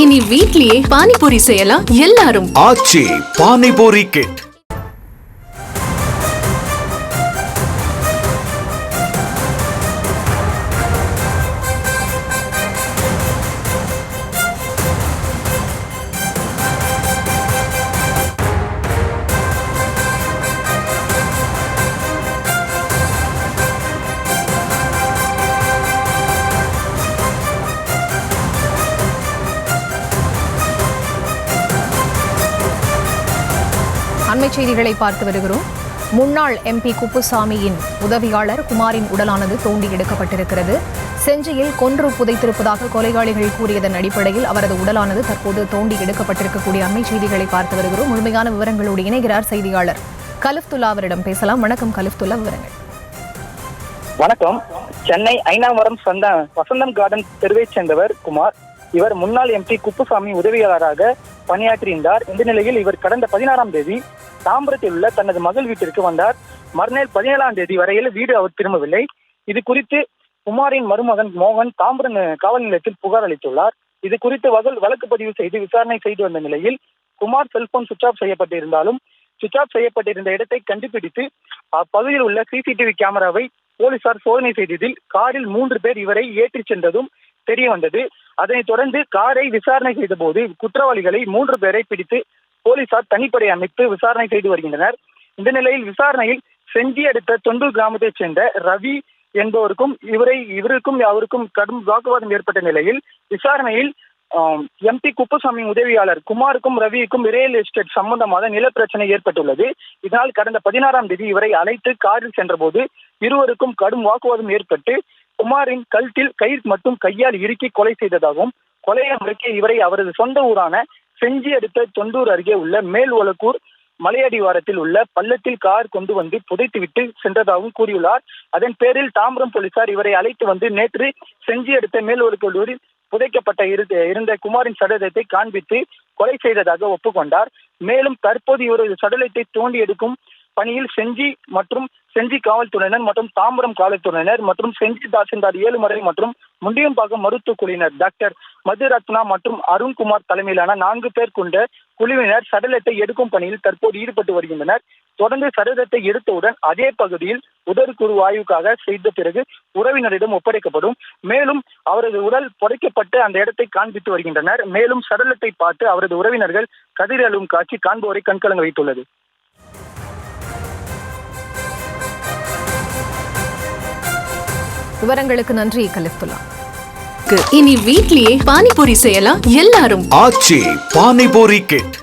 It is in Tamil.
இனி வீட்லயே பானிபூரி செய்யலாம் எல்லாரும். ஆச்சி பானிபூரி கிட். அண்மை செய்திகளை பார்த்து வருகிறோம். முன்னாள் எம்பி குப்புசாமியின் உதவியாளர் குமாரின் உடலானது தோண்டி எடுக்கப்பட்டிருக்கிறது. செஞ்சியில் கொன்று புதைத்திருப்பதாக கொலையாளிகள் கூறியதன் அடிப்படையில் அவரது உடலானது தற்போது தோண்டி எடுக்கப்பட்டிருக்கக்கூடிய அண்மை செய்திகளை பார்த்து வருகிறோம். முழுமையான விவரங்களோடு இணைகிறார் செய்தியாளர் கலிஃப்துல்லா. அவரிடம் பேசலாம். வணக்கம் கலிஃப்துல்லா, விவரங்கள். வணக்கம். சென்னை ஐநாவரம் வசந்தம் கார்டன் தெருவைச் சேர்ந்தவர் குமார். இவர் முன்னாள் எம்பி குப்புசாமி உதவியாளராக பணியாற்றியிருந்தார். இந்த நிலையில் இவர் கடந்த 16ஆம் தேதி தாம்பரத்தில் உள்ள தனது மகள் வீட்டிற்கு வந்தார். மறுநாள் 17ஆம் தேதி வரையில் வீடு அவர் திரும்பவில்லை. இது குறித்து குமாரின் மருமகன் மோகன் தாம்பரம் காவல் நிலையத்தில் புகார் அளித்துள்ளார். இது குறித்து வழக்கு பதிவு செய்து விசாரணை செய்து வந்த நிலையில் குமார் செல்போன் சுவிட்ச் ஆஃப் செய்யப்பட்டிருந்தாலும் சுவிட்ச் ஆஃப் செய்யப்பட்டிருந்த இடத்தை கண்டுபிடித்து அப்பகுதியில் உள்ள சிசிடிவி கேமராவை போலீசார் சோதனை செய்ததில் காரில் 3 பேர் இவரை ஏற்றிச் சென்றதும் தெரிய வந்தது. அதனைத் தொடர்ந்து காரை விசாரணை செய்த போது குற்றவாளிகளை 3 பேரை பிடித்து போலீசார் தனிப்படை அமைத்து விசாரணை செய்து வருகின்றனர். இந்த நிலையில் விசாரணையில் செஞ்சி அடுத்த தொண்டூர் கிராமத்தைச் சேர்ந்த ரவி என்பவருக்கும் அவருக்கும் கடும் வாக்குவாதம் ஏற்பட்ட நிலையில் விசாரணையில் எம்பி குப்புசாமி உதவியாளர் குமாருக்கும் ரவிக்கும் ரியல் எஸ்டேட் சம்பந்தமாக நிலப்பிரச்சனை ஏற்பட்டுள்ளது. இதனால் கடந்த 16ஆம் தேதி இவரை அழைத்து காரில் சென்றபோது இருவருக்கும் கடும் வாக்குவாதம் ஏற்பட்டு குமாரின் கழுத்தில் கயிறு மற்றும் கையால் இறுக்கி கொலை செய்ததாகவும் கொலையை முறைக்க இவரை அவரது சொந்த ஊரான செஞ்சி அடுத்த தொண்டூர் அருகே உள்ள மேல் ஒலக்கூர் மலையடிவாரத்தில் உள்ள பள்ளத்தில் கார் கொண்டு வந்து புதைத்துவிட்டு சென்றதாகவும் கூறியுள்ளார். அதன் பேரில் தாம்பரம் போலீசார் இவரை அழைத்து வந்து நேற்று செஞ்சி அடுத்த மேல் ஒலக்கூரில் புதைக்கப்பட்ட இருந்த குமாரின் சடலத்தை காண்பித்து கொலை செய்ததாக ஒப்புக்கொண்டார். மேலும் தற்போது இவரது சடலத்தை தோண்டி எடுக்கும் பணியில் செஞ்சி காவல்துறையினர் மற்றும் தாம்பரம் காவல்துறையினர் மற்றும் செஞ்சி தாசில்தார் ஏழுமலை மற்றும் முண்டியம்பாக்கம் மருத்துவ குழுவினர் டாக்டர் மதுரத்னா மற்றும் அருண்குமார் தலைமையிலான 4 பேர் கொண்ட குழுவினர் சடலத்தை எடுக்கும் பணியில் தற்போது ஈடுபட்டு வருகின்றனர். தொடர்ந்து சடலத்தை எடுத்தவுடன் அதே பகுதியில் உடற்கூறு ஆய்வுக்காக செய்த பிறகு உறவினரிடம் ஒப்படைக்கப்படும். மேலும் அவரது உடல் புதைக்கப்பட்டு அந்த இடத்தை காண்பித்து வருகின்றனர். மேலும் சடலத்தை பார்த்து அவரது உறவினர்கள் கதிரழும் காட்சி காண்போரை கண்கலங்க வைத்துள்ளது. விவரங்களுக்கு நன்றி கலிஃப்துல்லா. இனி வீட்லயே பானிபூரி செய்யலாம் எல்லாரும். ஆச்சி பானிபூரி கிட்.